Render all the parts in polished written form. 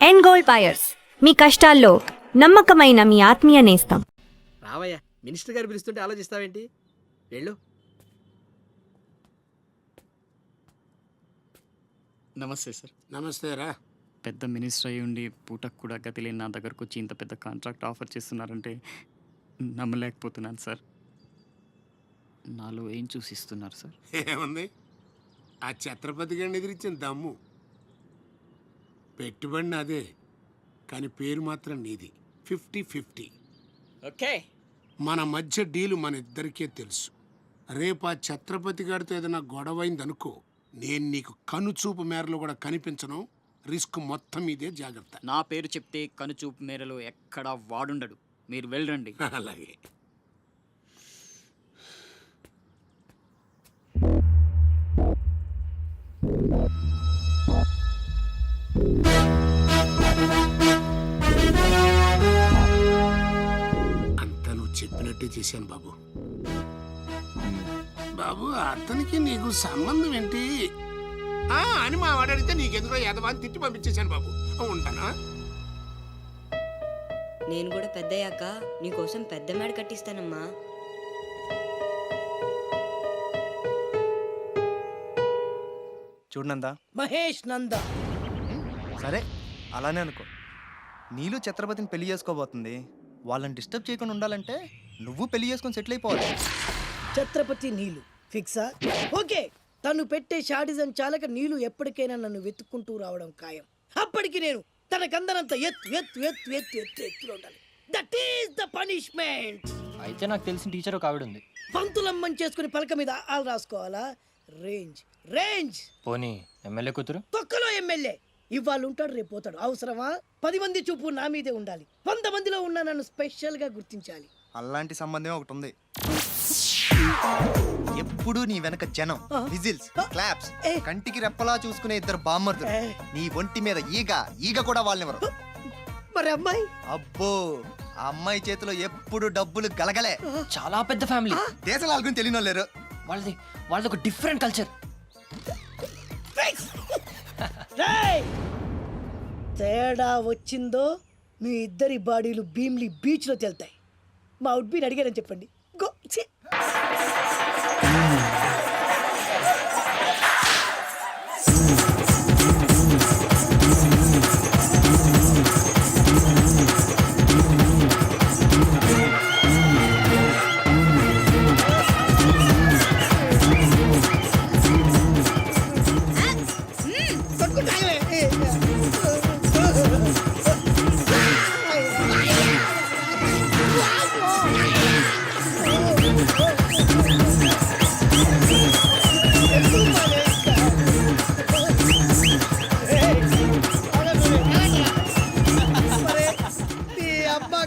End gold buyers, మీ కష్టాల్లో నమ్మకమైన మీ ఆత్మీయ నేస్తం. రావయ్యా, మినిస్టర్ గారు పిలుస్తుంటే ఆలోచిస్తావేంటి? వెళ్ళు. నమస్తే సార్. నమస్తే రా. పెద్ద మినిస్టర్ అయ్యి ఉండి పూటకు కూడా గతి లేని నా దగ్గరకు వచ్చి ఇంత పెద్ద కాంట్రాక్ట్ ఆఫర్ చేస్తున్నారంటే నమ్మలేకపోతున్నాను సార్. నాలో ఏం చూసిస్తున్నారు సార్? ఏముంది, ఆ ఛత్రపతి గారిని ఎదిరించిన దమ్ము. పెట్టుబడి అదే, కానీ పేరు మాత్రం నీది. 50-50. ఓకే, మన మధ్య డీలు మన ఇద్దరికే తెలుసు. రేపు ఆ ఛత్రపతి గారితో ఏదైనా గొడవైందనుకో, నేను నీకు కనుచూపు మేరలో కూడా కనిపించను. రిస్క్ మొత్తం ఇదే, జాగ్రత్త. నా పేరు చెప్తే కనుచూపు మేరలో ఎక్కడా వాడుండడు. మీరు వెళ్ళండి. అలాగే. అంతా నువ్వు చెప్పినట్టే చేశాను బాబు. బాబు, అతనికి నీకు సంబంధం ఏంటి అని మా వాడు అడిగితే నీకెందుకో యదవాన్ని తిట్టి పంపించేశాను బాబు. ఉంటానా? నేను కూడా పెద్దయ్యాక నీకోసం పెద్ద మేడ కట్టిస్తానమ్మా. చూడనందా మహేష్ నంద. సరే, అలానే అనుకో. నీళ్ళు ఛత్రపతిని పెళ్లి చేసుకోబోతుంది. వాళ్ళని డిస్టర్బ్ చేయకుండా ఉండాలంటే నువ్వు పెళ్లి చేసుకొని సెటిల్ అయిపోవాలి. ఛత్రపతి నీలు ఫిక్సా? ఓకే, తను పెట్టే షాడిజం చాలక నీలు ఎప్పటికైనా నన్ను వెతుక్కుంటూ రావడం ఖాయం. అప్పటికి నేను తనకందనంత ఎత్తులో ఉండాలి. That is the punishment. అయితే నాకు తెలిసిన టీచర్ ఒక ఆవిడ ఉంది. పంతులమ్మని చేసుకుని పలక మీద ఆలు రాసుకోవాలా? Range range. పోనీ ఎమ్మెల్యే కూతురు? తొక్కలో ఎమ్మెల్యే. ఇవాళ ఉంటాడు, రేపు పోతాడు. అవసరమా? 10 మంది చూపు నా మీదే ఉండాలి. 100 మందిలో ఉన్న నన్ను స్పెషల్ గా గుర్తించాలి. అలాంటి సంబంధం ఒకటి ఉంది. ఎప్పుడు నీ వెనక జనం, విజిల్స్, క్లాప్స్, కంటికి రెప్పలా చూసుకునే ఇద్దరు బామ్మర్దులు. నీ ఒంటి మీద ఈగ కూడా వాళ్ళెవరు. మరి అమ్మాయి? అబ్బో, ఆ అమ్మాయి చేతిలో ఎప్పుడు డబ్బులు గలగలే. చాలా పెద్ద ఫ్యామిలీ. దేశాల గురించి తెలియని లేరు. వాళ్ళది ఒక డిఫరెంట్ కల్చర్. తేడా వచ్చిందో మీ ఇద్దరి బాడీలు భీమ్లీ బీచ్ లో తేలుతాయి. మా ఉడ్బీని అడిగారని చెప్పండి. గో.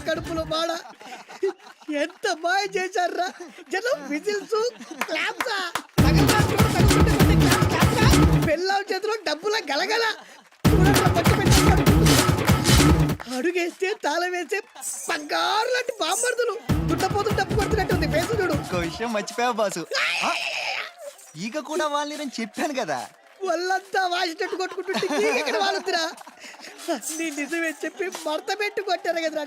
కడుపులో బాడ ఎంత మాయ చేశారా జనం. విజిల్స్, క్లాప్సా, పెళ్ళాం చేతిలో డబ్బుల గలగల. అడుగేస్తే తాళం వేస్తే బంగారు లాంటి బాంబర్దులు. దుట్టపోతు డబ్బు కొడుతున్నట్టు ఉంది ఫేసు చూడు. ఇంకో విషయం మర్చిపోయావు బాసు, ఈగ కూడా వాళ్ళని నేను చెప్పాను కదా. వాళ్ళంతా వాసినట్టు కొట్టుకుంటుంటే ఇక్కడ వాళ్ళురా. నీ నిజమే చెప్పి మడత పెట్టి కొట్టారు కదరా.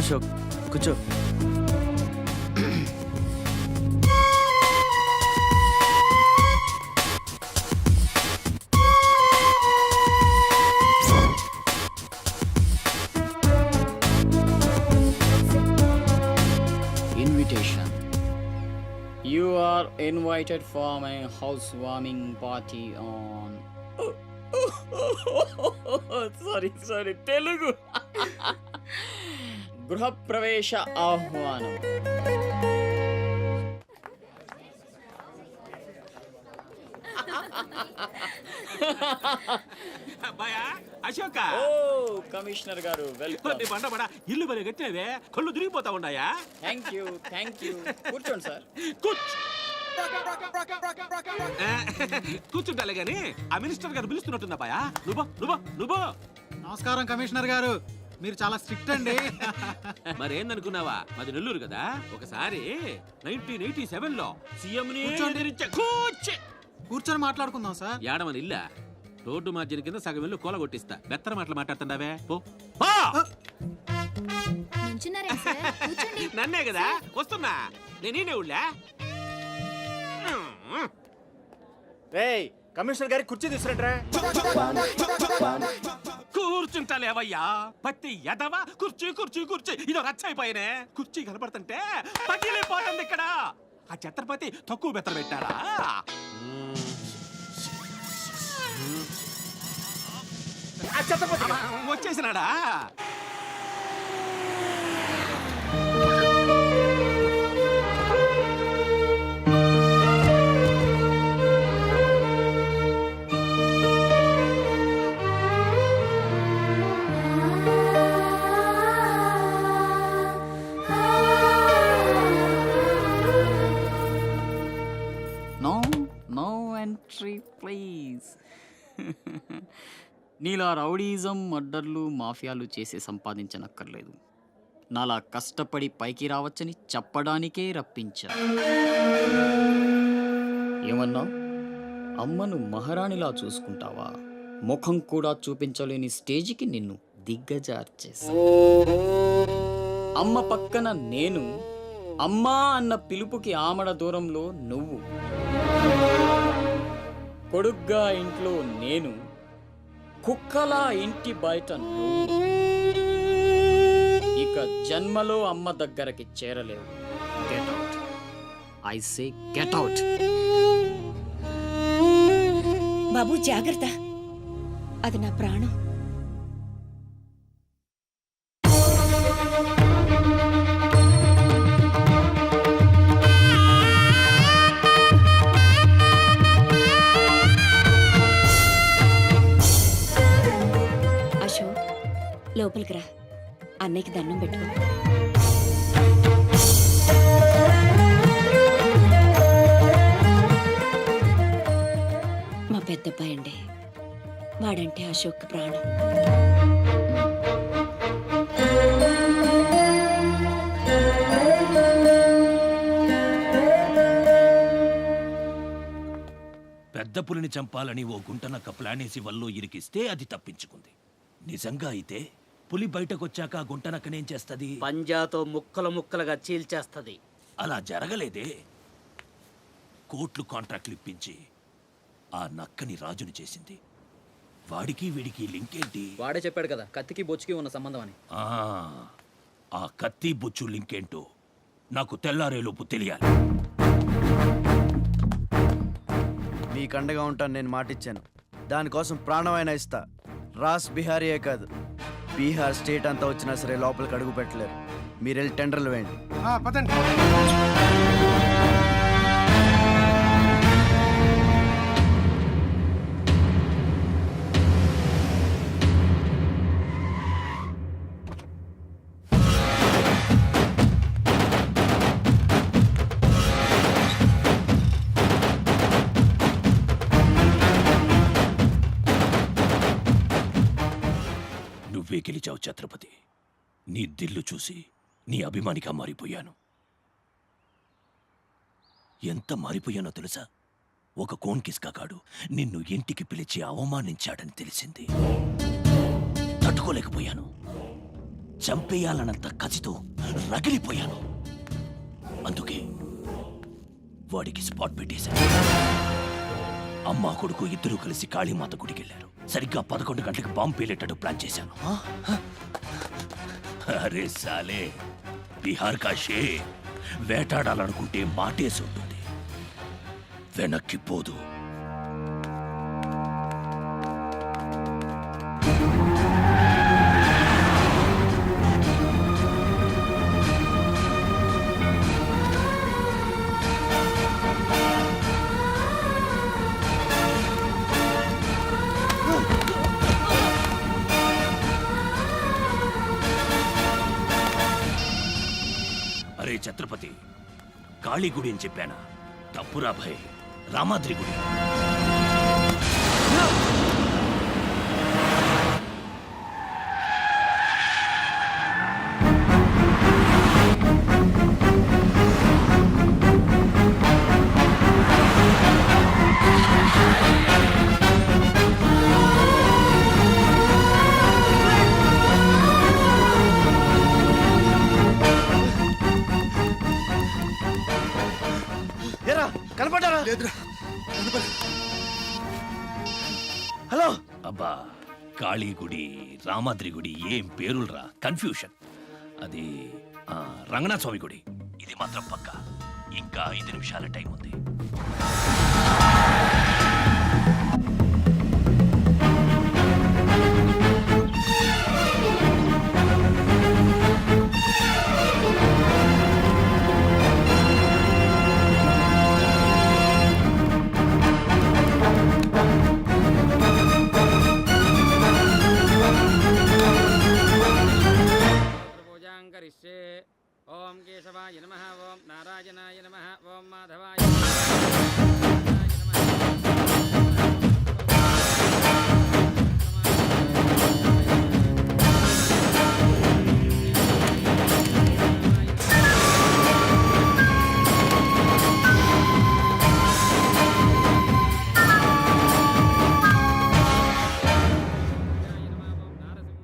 అశోక్, కూర్చో. Invitation. You are invited for my housewarming party on sorry Telugu. గృహప్రవేశ ఆహ్వానం. బాయా అశోక కమిషనర్ గారు నీ బండ బడ ఇల్లు బలి కట్టినవే కళ్ళు తిరిగిపోతా ఉన్నాయా థ్యాంక్ యూ కూర్చోండి సార్. కూర్చుంటాలే గాని ఆ మినిస్టర్ గారు పిలుస్తున్నట్టుందా బాయా నువ్వు నమస్కారం కమిషనర్ గారు, మీరు చాలా స్ట్రిక్ట్ అండి. మరేందనుకున్నావా మాది నెల్లూరు కదా. ఒకసారి 1987 లో సీఎం కూర్చొని మాట్లాడుకుందాం సార్. ఏడమని ఇల్లా రోడ్డు మార్జిన్ కింద సగం ఇల్లు కూల కొట్టిస్తా. బెత్తర మాటలు మాట్లాడుతున్నావే పో. నన్నే కదా వస్తున్నా నేనే ఊళ్ళా. కమిషనర్ గారి కుర్చీ తీసుకురంట్రా. కూర్చుంటాలేవయ్యా పత్తి ఎదవా. కుర్చీ కుర్చీ కుర్చీ ఇదో రచ్చైపోయినే. కుర్చీ కనపడుతుంటే పగిలిపోతుంది ఇక్కడ. ఆ ఛత్రపతి తక్కువ బెత్తర పెట్టాడా? ఆ ఛత్రపతి వచ్చేసినాడా? No entry please. నీలా రౌడీజం, మర్డర్లు, మాఫియాలు చేసి సంపాదించనక్కర్లేదు. నాలా కష్టపడి పైకి రావచ్చని చెప్పడానికే రప్పించా. ఏమన్నా అమ్మను మహారాణిలా చూసుకుంటావా? ముఖం కూడా చూపించలేని స్టేజికి నిన్ను దిగ్గజార్చేసా. అమ్మ పక్కన నేను, అమ్మా అన్న పిలుపుకి ఆమడ దూరంలో నువ్వు. కొడుగ్గా ఇంట్లో నేను, కుక్కలా ఇంటి బయట నువ్వు. ఇక జన్మలో అమ్మ దగ్గరకి చేరలేవు. Get out, I say get out. బాబు జాగ్రత్త, అది నా ప్రాణం. అశోక్, లోపలికి రా, అన్నయ్యకి దండం పెట్టుకో. మా పెద్దబ్బాయి అండి, వాడంటే అశోక్ ప్రాణం. పెద్ద పులిని చంపాలని ఓ గుంటనక్క ప్లానేసి వల్లో ఇరికిస్తే అది తప్పించుకుంది. నిజంగా అయితే పులి బయటకొచ్చాక ఆ గుంటనక్కనేం చేస్తది? పంజాతో ముక్కలు ముక్కలుగా చీల్చేస్తది. అలా జరగలేదే. కోట్లు కాంట్రాక్ట్లు ఇప్పించి ఆ నక్కని రాజుని చేసింది. వాడికి వీడికి లింక్ ఏంటి? వాడే చెప్పాడు కదా కత్తికి బొచ్చుకి ఉన్న సంబంధం అని. ఆ కత్తి బొచ్చు లింక్ ఏంటో నాకు తెల్లారేలోపు తెలియాలి. మీకు అండగా ఉంటాను, నేను మాటిచ్చాను. దానికోసం ప్రాణమైనా ఇస్తా. రాస్ బిహారీయే కాదు, బీహార్ స్టేట్ అంతా వచ్చినా సరే లోపలికి అడుగు పెట్టలేరు. మీరు వెళ్ళి టెండర్లు వేయండి. పదండి. నువ్వే గెలిచావు ఛత్రపతి. నీ దిల్లు చూసి నీ అభిమానిగా మారిపోయాను. ఎంత మారిపోయానో తెలుసా? ఒక కోన్ కిస్కాగాడు నిన్ను ఇంటికి పిలిచి అవమానించాడని తెలిసింది. తట్టుకోలేకపోయాను. చంపేయాలన్నంత కసితో రగిలిపోయాను. అందుకే వాడికి స్పాట్ పెట్టేశాను. అమ్మా కొడుకు ఇద్దరూ కలిసి కాళీమాత గుడికెళ్లారు. సరిగ్గా 11 గంటలకు బాంబు పేలేటట్టు ప్లాన్ చేశాను. అరే సాలే, బీహార్ కా షేర్ వేటాడాలనుకుంటే మాటేసి ఉంటుంది, వెనక్కి పోదు. ఛత్రపతి కాళీ గుడి అని చెప్పానా? తప్పురా భయ్, రామాద్రి గుడి. ఏరా కనపడ్డారా? హలో, అబ్బా, కాళీ గుడి రామాద్రి గుడి ఏం పేరులరా, కన్ఫ్యూషన్. అది రంగనాథ స్వామి గుడి. ఇది మాత్రం పక్కా. ఇంకా 5 నిమిషాల టైం ఉంది. ఓం కేశవాయ నమః, ఓం నారాయణాయ నమః, ఓం మాధవాయ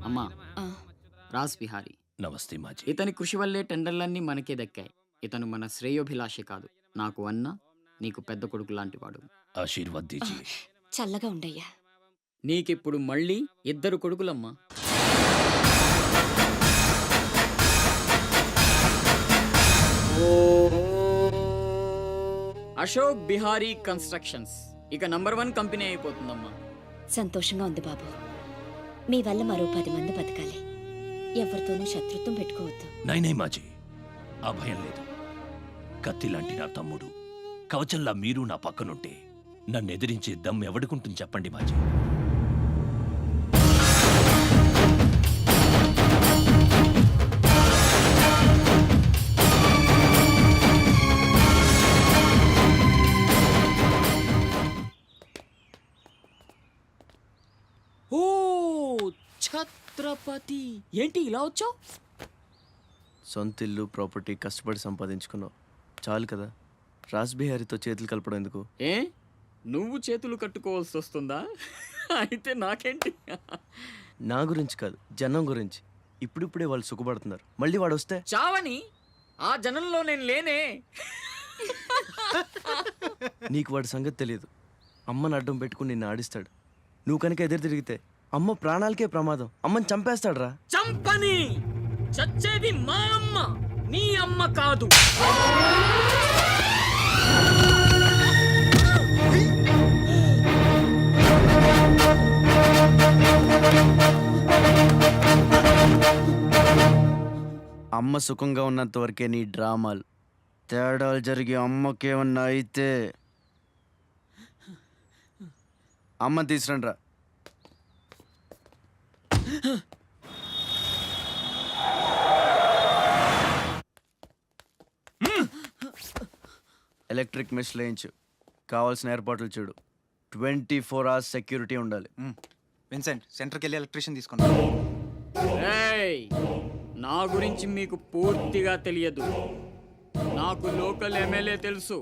అమ్మా, రాస్ బిహారీ. నమస్తే మాజీ. ఇతని కృషి వల్లే టెండర్లన్నీ మనకే దక్కాయి. ఇతను మన శ్రేయోభిలాషి కాదు, నాకు అన్న, నీకు పెద్ద కొడుకు లాంటివాడు. ఆశీర్వాద్ దీజీ. చల్లగా ఉండయ్యా. నీకిప్పుడు మళ్ళీ 2 కొడుకులమ్మా. అశోక్ బిహారీ కన్స్ట్రక్షన్స్ ఇక #1 కంపెనీ అయిపోతుందమ్మా. సంతోషంగా ఉంది బాబు. మీ వల్ల మరో 10 మంది బతకాలి. ఎవరితోనూ శత్రుత్వం పెట్టుకోవద్దు. నైనే మాజీ, ఆ భయం లేదు. కత్తి లాంటి నా తమ్ముడు, కవచంలా మీరు నా పక్కనుంటే నన్ను ఎదిరించే దమ్ ఎవడుకుంటుంది చెప్పండి మాజీ. ఓ ఛత్రపతి, ఏంటి ఇలా వచ్చావు? సొంత ఇల్లు ప్రాపర్టీ కష్టపడి సంపాదించుకున్నావు, చాలు కదా. రాస్ బిహారీతో చేతులు కలపడం ఎందుకు? ఏ, నువ్వు చేతులు కట్టుకోవాల్సి వస్తుందా? అయితే నాకేంటి? నా గురించి కాదు, జనం గురించి. ఇప్పుడిప్పుడే వాళ్ళు సుఖపడుతున్నారు, మళ్ళీ వాడు వస్తే చావని ఆ జనంలో నేను లేనే. నీకు వాడి సంగతి తెలియదు. అమ్మని అడ్డం పెట్టుకుని నిన్ను ఆడిస్తాడు. నువ్వు కనుక ఎదురు తిరిగితే అమ్మ ప్రాణాలకే ప్రమాదం. అమ్మని చంపేస్తాడు రా. చంపని, చచ్చేది మా అమ్మ, నీ అమ్మ కాదు. అమ్మ సుఖంగా ఉన్నంత వరకే నీ డ్రామాలు. తేడాలు జరిగి అమ్మకేమన్నా అయితే అమ్మని తీసురండి రా. ఎలక్ట్రిక్ మెష్ లేయించు, కావాల్సిన ఏర్పాట్లు చూడు. 24 hours సెక్యూరిటీ ఉండాలి. విన్సెంట్, సెంటర్కి వెళ్ళి ఎలక్ట్రీషియన్ తీసుకున్నా. ఏయ్, నా గురించి మీకు పూర్తిగా తెలియదు. నాకు లోకల్ ఎమ్మెల్యే తెలుసు,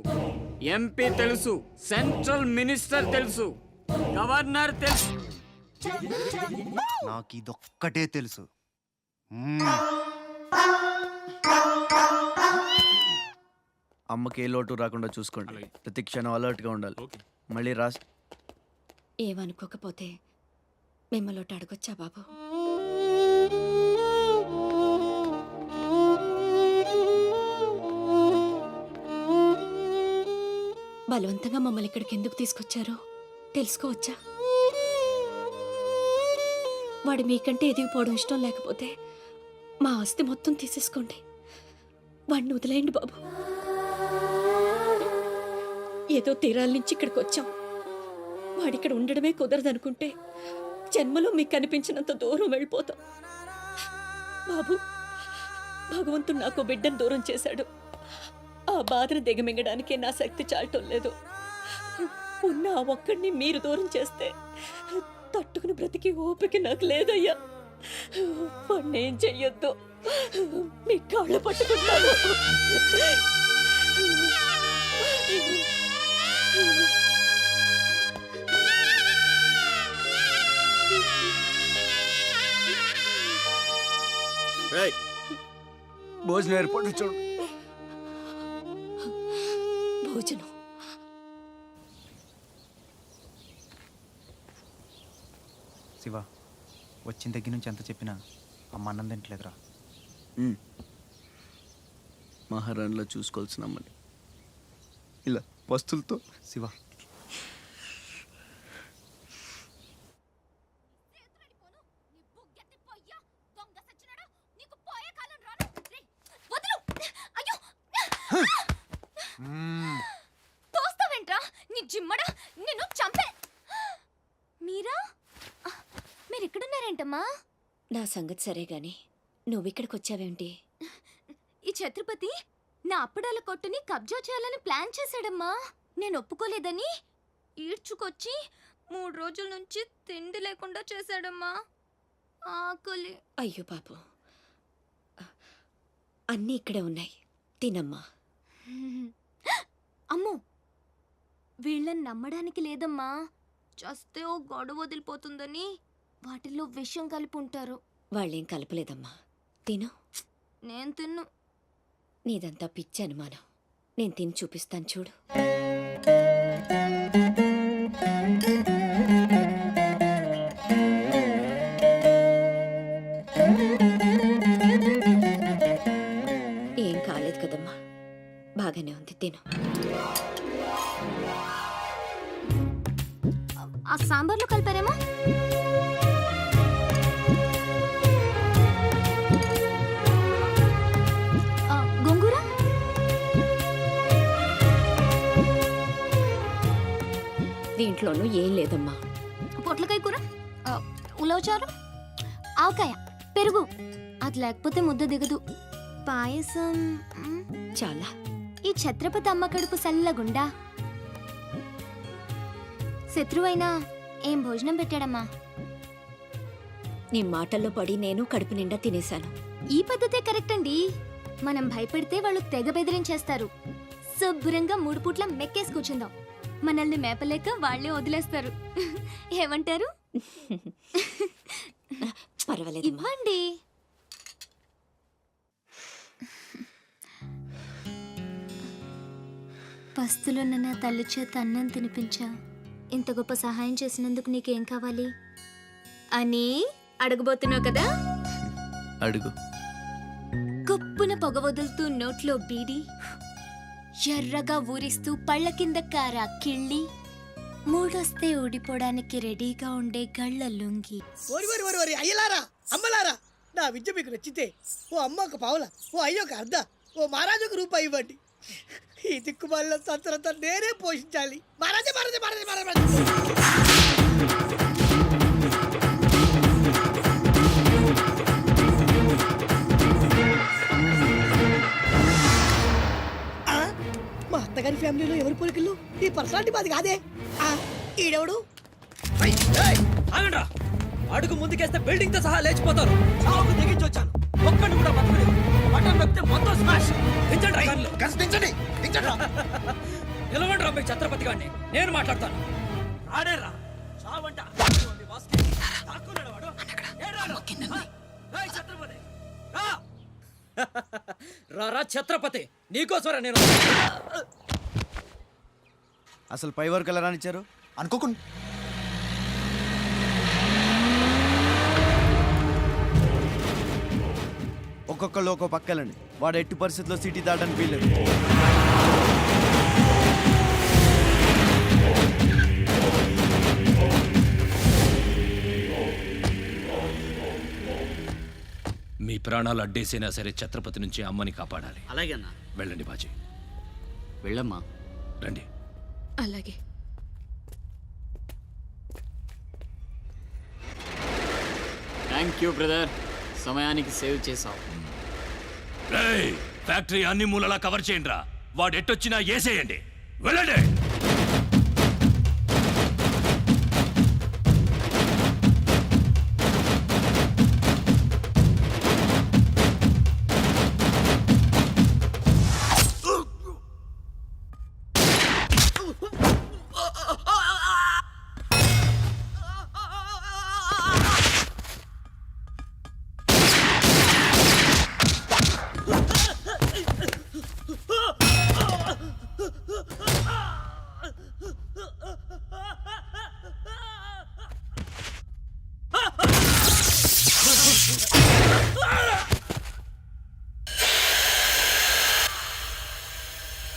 ఎంపీ తెలుసు, సెంట్రల్ మినిస్టర్ తెలుసు, గవర్నర్ తెలుసు. నాకు ఇదొక్కటే తెలుసు. అమ్మకి ఏ లోటు రాకుండా చూసుకోండి. ప్రతి క్షణం అలర్ట్గా ఉండాలి. మళ్ళీ రాస్ ఏమనుకోకపోతే మిమ్మల్ని అడగొచ్చా బాబు? బలవంతంగా మమ్మల్ని ఇక్కడికి ఎందుకు తీసుకొచ్చారో తెలుసుకోవచ్చా? వాడు మీకంటే ఎదిగిపోవడం ఇష్టం లేకపోతే మా ఆస్తి మొత్తం తీసేసుకోండి. వాడిని వదిలేయండి బాబు. ఏదో తీరాల నుంచి ఇక్కడికి వచ్చాం. వాడిక్కడ ఉండడమే కుదరదనుకుంటే జన్మలో మీకు కనిపించినంత దూరం వెళ్ళిపోతాం. బాబు, భగవంతుడు నాకు బిడ్డను దూరం చేశాడు. ఆ బాధను దిగమింగడానికే నా శక్తి చాలటం లేదు. ఉన్న ఆ ఒక్కడిని మీరు దూరం చేస్తే తట్టుకుని బ్రతికి ఓపిక నాకు లేదయ్యా. వాణ్ణేం చెయ్యొద్దు, మీ కాళ్ళు పట్టుకుంటాను. భోజనం ఏర్పాటు చూడు. భోజనం శివ, వచ్చిన దగ్గర నుంచి ఎంత చెప్పినా అమ్మ అన్నం తింటలేదురా. మహారాణిలో చూసుకోవాల్సిన అమ్మని ఇలా వస్తువులతో. శివ, తోస్తావేంట్రా నీ జిమ్మడా, నిన్ను చంపే. మీరా, మీరిక్కడున్నారేంటమ్మా? నా సంగతి సరే గాని నువ్విక్కడికి వచ్చావేంటి? ఈ ఛత్రపతి నా అప్పడాల కొట్టుని కబ్జా చేయాలని ప్లాన్ చేశాడమ్మా. నేను ఒప్పుకోలేదని ఈడ్చుకొచ్చి 3 రోజుల నుంచి తిండి లేకుండా చేశాడమ్మా. ఆకలి. అయ్యో పాపం, అన్నీ ఇక్కడే ఉన్నాయి, తినమ్మా. అమ్మో, వీళ్ళని నమ్మడానికి లేదమ్మా. చస్తే ఓ గొడవ వదిలిపోతుందని వాటిల్లో విషం కలిపి ఉంటారు. వాళ్ళేం కలపలేదమ్మా, తిను. నేను తిన్ను. నీదంతా పిచ్చి అనుమానం. నేను తిని చూపిస్తాను చూడు. ఏం కాలేదు కదమ్మా, బాగానే ఉంది, తిను. ఆ సాంబార్లో కలిపారేమో. గోంగూర, దీంట్లోనూ ఏం లేదమ్మా. పొట్లకాయ కూర, ఉలవచారు, ఆవకాయ, పెరుగు. అది లేకపోతే ముద్ద దిగదు. పాయసం చాలా. ఈ ఛత్రపతి అమ్మ కడుపు సల్లగుండా. శత్రువైనా ఏం భోజనం పెట్టాడమ్మా. నీ మాటల్లో పడి నేను కడుపు నిండా తినేశాను. ఈ పద్ధతే కరెక్ట్ అండి. మనం భయపెడితే వాళ్ళు తెగ బెదిరించేస్తారు. శుభ్రంగా 3 పూట్ల మెక్కేసి కూర్చుందాం. మనల్ని మేపలేక వాళ్ళే వదిలేస్తారు. ఏమంటారు? పర్వాలేదు, ఇవ్వండి. పస్తులున్న నా తల్లి చేత అన్నం తినిపించా. ఇంత గొప్ప సహాయం చేసినందుకు నీకేం కావాలి అని అడగబోతున్నావు కదా? అడుగు. గొప్పున పొగ వదులుతూ నోట్లో బీడి, ఎర్రగా ఊరిస్తూ పళ్ళ కింద కార కిళ్ళి, మూడొస్తే ఊడిపోవడానికి రెడీగా ఉండే గళ్ళ లుంగి. ఓరి ఓరి ఓరి ఓరి అయ్యలారా, అమ్మలారా, నా విద్య మీకు నచ్చితే ఓ అమ్మ ఒక పావుల, ఓ అయ్య ఒక అర్ధ, ఓ మహారాజుకు రూపాయి ఇవ్వండి. ఈ దిక్కుమాలిన సంతరంతా నేనే పోషించాలి. మహారాజా మహారాజా మహారాజా మహారాజా. మా అత్తగారి ఫ్యామిలీలో ఎవరి పోలికలు? ఈ పర్సనాలిటీ మాది కాదే. ఈడెవడు? అడుగు ముందుకేస్తే బిల్డింగ్ తో సహా లేచిపోతారు. చావుకు తెగించి వచ్చాను, ఒక్కడిని కూడా బతకలేదు. బటన్ నొక్కితే మొత్తం స్మాష్. నిలవండి రా మీ ఛత్రపతి గారిని, నేను మాట్లాడతాను. ఆడేరా చావంట. రా ఛత్రపతి, నీకోసరా నేను. అసలు పై వరకు ఎలా రానిచ్చారు అనుకోకుండా. ఒక్కొక్కళ్ళు ఒక్కో పక్కలండి. వాడు ఎట్టి పరిస్థితుల్లో సిటీ దాటని వీల్లేదు. మీ ప్రాణాలు అడ్డేసైనా సరే ఛత్రపతి నుంచి అమ్మని కాపాడాలి. అలాగేనా? వెళ్ళండి బాజీ, వెళ్ళమ్మా. రండి. అలాగే. థ్యాంక్ యూ బ్రదర్, సమయానికి సేవ్ చేసావు. రేయ్, ఫ్యాక్టరీ అన్ని మూలలా కవర్ చేయండి రా. వాడెట్టొచ్చినా ఏసేయండి. వెళ్ళండి.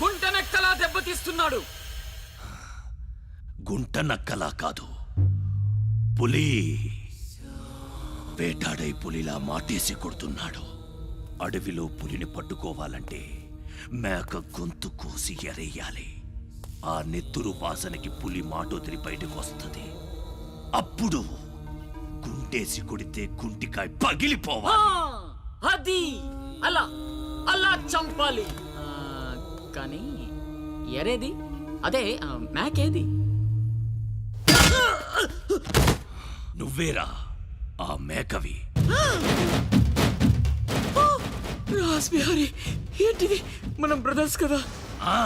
గుంటనెక్కలా దెబ్బతీస్తున్నాడు. గుంట నక్కలా కాదు, పులి వేటాడై పులిలా మాటేసి కొడుతున్నాడు. అడవిలో పులిని పట్టుకోవాలంటే మేక గొంతు కోసి ఎరేయాలి. ఆ నెత్తురు వాసనకి పులి మాటొదిలి బయటకు వస్తుంది. అప్పుడు గుంటేసి కొడితే గుంటికాయ పగిలిపోవాలి. అది అలా అలా చంపాలి. కానీ ఎరేది అదే మేకేది? నువ్వేరా ఆ మేకవి. రాస్బిహారీ, ఏంటిది? మనం బ్రదర్స్ కదా. ఆ,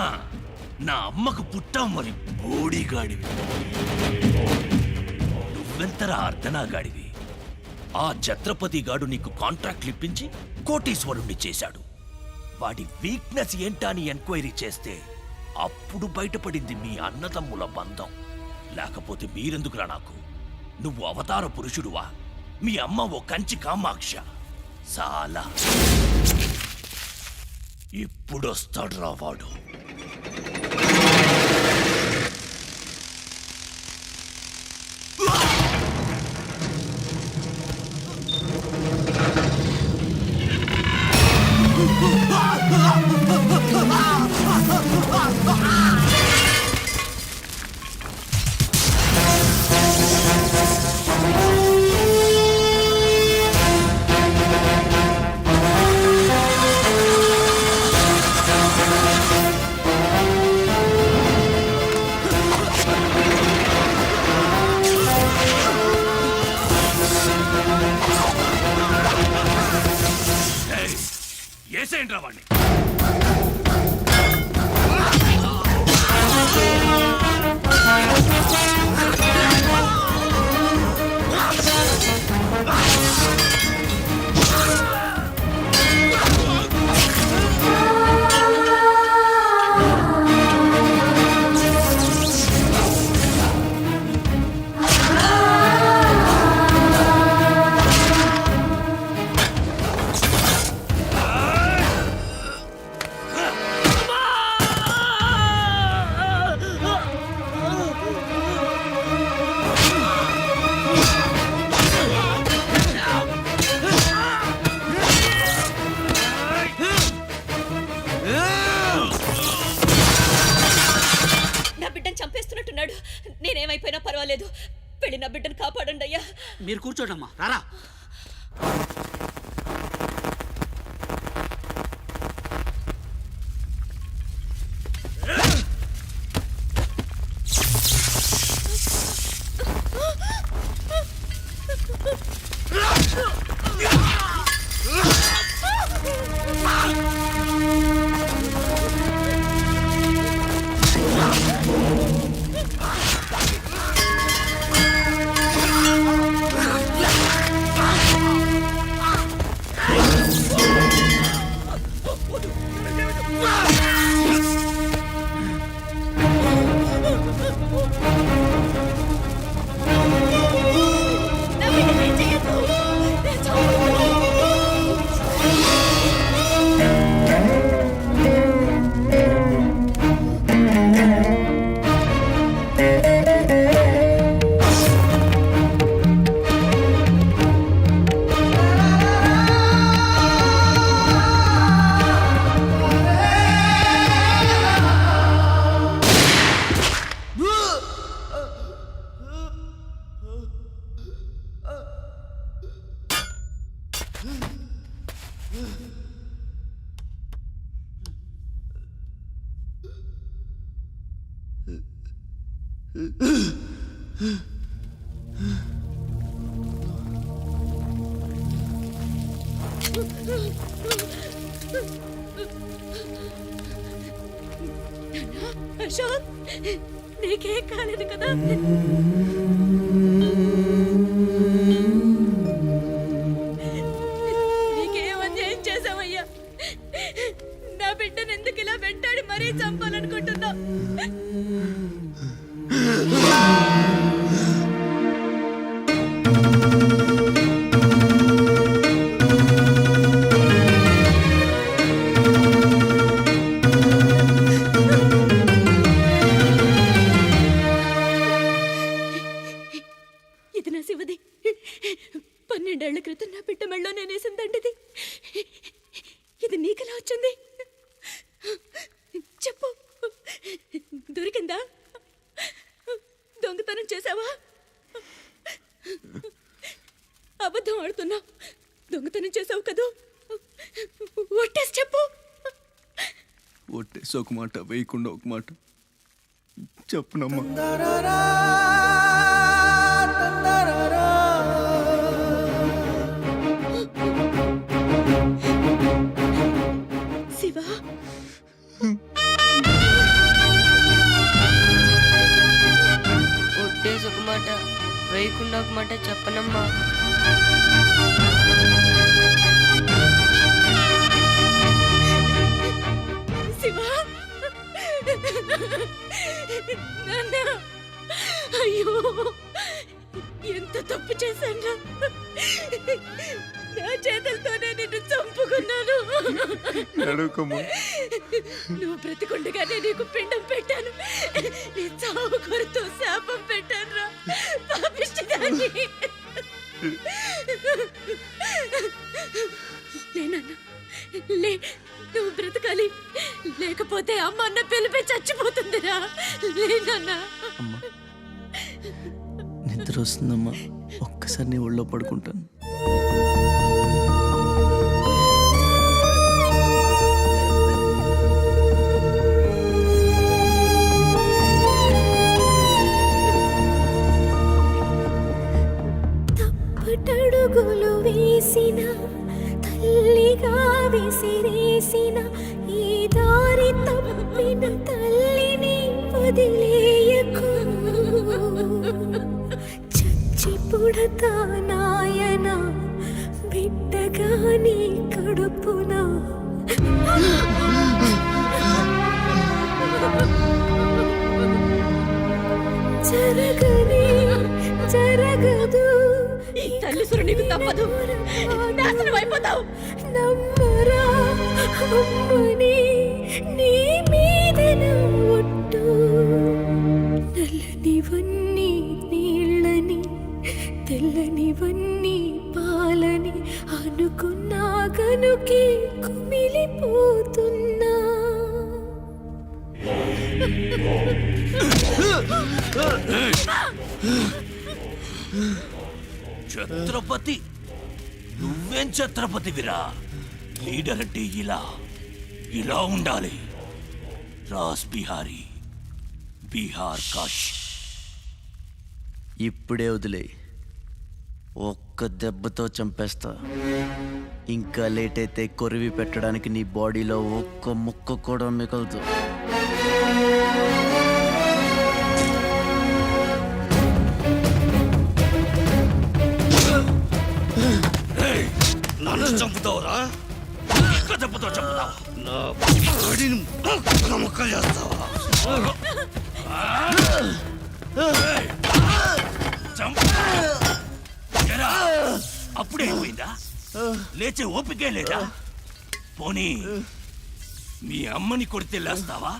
నా అమ్మకు పుట్టాం మరి బోడిగాడివి. నువ్వెంతరా అర్ధనాగాడివి. ఆ ఛత్రపతి గాడు నీకు కాంట్రాక్ట్లు ఇప్పించి కోటీశ్వరుణ్ణి చేశాడు. వాడి వీక్నెస్ ఏంటా అని ఎంక్వైరీ చేస్తే అప్పుడు బయటపడింది మీ అన్నదమ్ముల బంధం. లేకపోతే మీరెందుకురా నాకు? నువ్వు అవతార పురుషుడువా? మీ అమ్మ ఓ కంచి కామాక్ష. చాలా ఇప్పుడొస్తాడు రా వాడు. ఏసేంట్రా వాడిని. నా బిడ్డను చంపేస్తున్నట్టున్నాడు. నేనేమైపోయినా పర్వాలేదు, వెళ్ళి నా బిడ్డను కాపాడండి అయ్యా. మీరు కూర్చోడమ్మా, రారా. నా బిడ్డను ఏం చెయ్యొద్దు. నేను చంపను. అశోక్, నీకేం కాలేదు కదా? నీకేం అన్యాయం చేసావయ్యా? నా బిడ్డను ఎందుకు ఇలా వెంటాడి మరీ చంపాలనుకుంటున్నావు? ఇది నా శివది. 12 ఏళ్ల క్రితం నా బిడ్డ మెళ్ళో నేనేసిందండిది. ఇది నీకెలా వచ్చింది? చెప్పు, దొరికిందా? దొంగతనం చేసావా? అబద్ధం ఆడుతున్నావు. దొంగతనం చేసావు కదూ? ఒట్టేసి చెప్పు. ఒట్టేసి ఒక మాట, వేయకుండా ఒక మాట చెప్పునమ్మా. శివ, ఒట్టేసి ఒక మాట, వేయకుండా ఒక మాట చెప్పనమ్మా. శివ, నాన్న, అయ్యో ఎంత తప్పు చేశాను. నా చేతులతోనే నిన్ను చంపుకున్నాను. నువ్వు బ్రతికుండగానే నీకు పిండం పెట్టాను. నీ చావు కొరతో శాపం పెట్టాను రా పాపిష్టిదాన్ని. లేనన్నా, లే, నువ్వు బ్రతకాలి. లేకపోతే అమ్మ అన్న పిలిపి చచ్చిపోతుందిరా. లేనన్నా. అమ్మా, నిద్ర వస్తుందమ్మా, ఒక్కసారి నీ ఒళ్ళో పడుకుంటాను. తప్పటడుగులు వేసిన తల్లిగా విసిరేసిన ఈ దారి తప్పిన తల్లిని వదిలేయకు. చచ్చి పుడతా నాయన బిడ్డగా నీ కడుపున. జరగనే జరగదు. ఈ తల్లిసురు నీకు తప్పదు. నాశనం అయిపోతావు. నమ్మరా అమ్మని, నీ మీద నా ఒట్టు. నల్లనివన్నీ నీళ్ళని, తెల్లనివన్నీ పాలని అనుకున్నా గనుకే కుమిలిపోతున్నా. ఛత్రపతి, నువ్వేం ఛత్రపతివిరా? లీడర్ అంటే ఇలా ఉండాలి. రాస్ బిహారీ, బీహార్ కాష్. ఇప్పుడే వదిలే, ఒక్క దెబ్బతో చంపేస్తా. ఇంకా లేట్ అయితే కొరివి పెట్టడానికి నీ బాడీలో ఒక్క ముక్క కూడా మిగలదు. నన్ను చంపుతావురా? ఒక్క దెబ్బతో చంపుతావా? నా బాడీని ముక్కలు చేస్తావా? అప్పుడే అయిపోయిందా? లేచే ఓపికే లేదా? పోనీ మీ అమ్మని కొడితే లేస్తావా?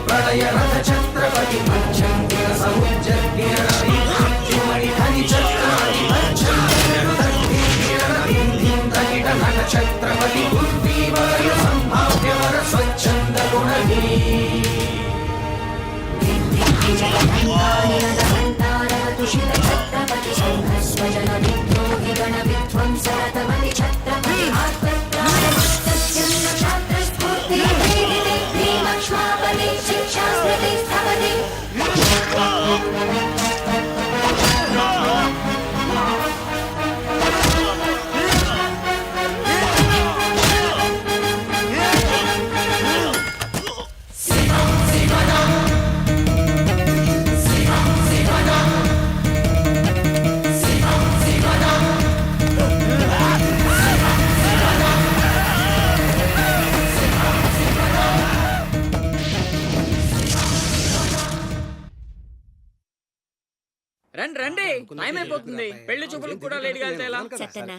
ప్రళయ రథ ఛత్రపతి రండి రండి, టైం అయిపోతుంది. పెళ్లి చూపులకు కూడా లేట్గా వెళ్తే ఎలా? చెత్తన్న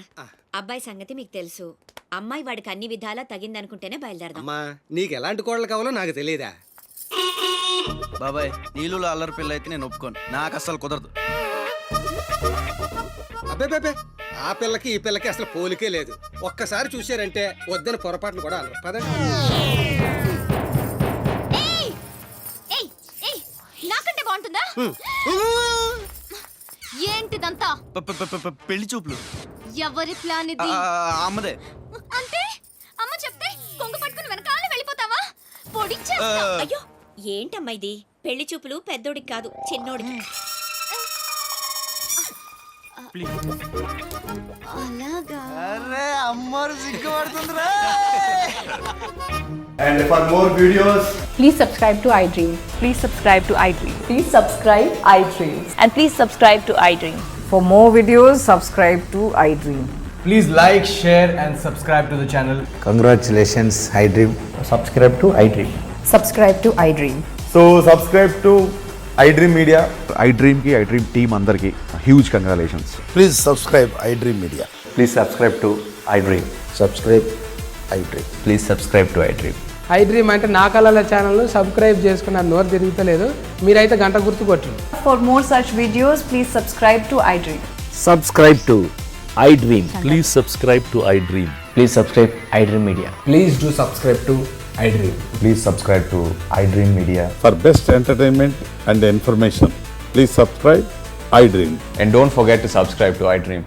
అబ్బాయి సంగతి మీకు తెలుసు. అమ్మాయి వాడికి అన్ని విధాలా తగిందనుకుంటేనే బయలుదేరదాం. అమ్మా నీకు ఎలాంటి కోడలు కావాలో నాకు తెలియదా? బాబాయ్ నీళ్ళలో అల్లరి పిల్ల అయితే నేను ఒప్పుకోను, నాకు అస్సలు కుదరదు. అబ్బే ఆ పిల్లకి ఈ పిల్లకి అసలు పోలికే లేదు. ఒక్కసారి చూశారంటే వద్దని పొరపాట్లు కూడా అన్నారు. పదండి. ఏయ్ ఏయ్ నాకంటే బాగుంటుందా? ఏంటిదంతా? పెళ్లి చూపులు ఎవరి ప్లాన్ ఇది? అమ్మదే. అంటే అమ్మ చెప్తే కొంగు పట్టుకుని వెనకాల వెళ్ళిపోతావా? పొడిచే అయ్యో ఏంటమ్మా ఇది? పెళ్లి చూపులు పెద్దోడికి కాదు చిన్నోడికి. అలాగా? అరే అమ్మారు సిగ్గుపడుతుందిరా. And for more videos, Please subscribe to iDream. Please subscribe to iDream. Please subscribe iDream. And please subscribe to iDream. For more videos, subscribe to iDream. please like, share and subscribe to the channel. Congratulations iDream. Subscribe to iDream. Subscribe to iDream. So subscribe to iDream Media. iDream ki iDream team andarki huge congratulations. Please subscribe iDream Media. Please subscribe to iDream. Subscribe iDream. Please subscribe to iDream. iDream అంటే నా కళల channel subscribe చేసుకున్న నోరు తిరుగుతలేదు. మీరైతే గంట గుర్తు కొట్టండి. For more such videos, please subscribe to iDream. Subscribe to iDream. Please subscribe to iDream. Please subscribe iDream Media. Please do subscribe to iDream. Please subscribe to iDream Media. For best entertainment and information, please subscribe iDream. And don't forget to subscribe to iDream.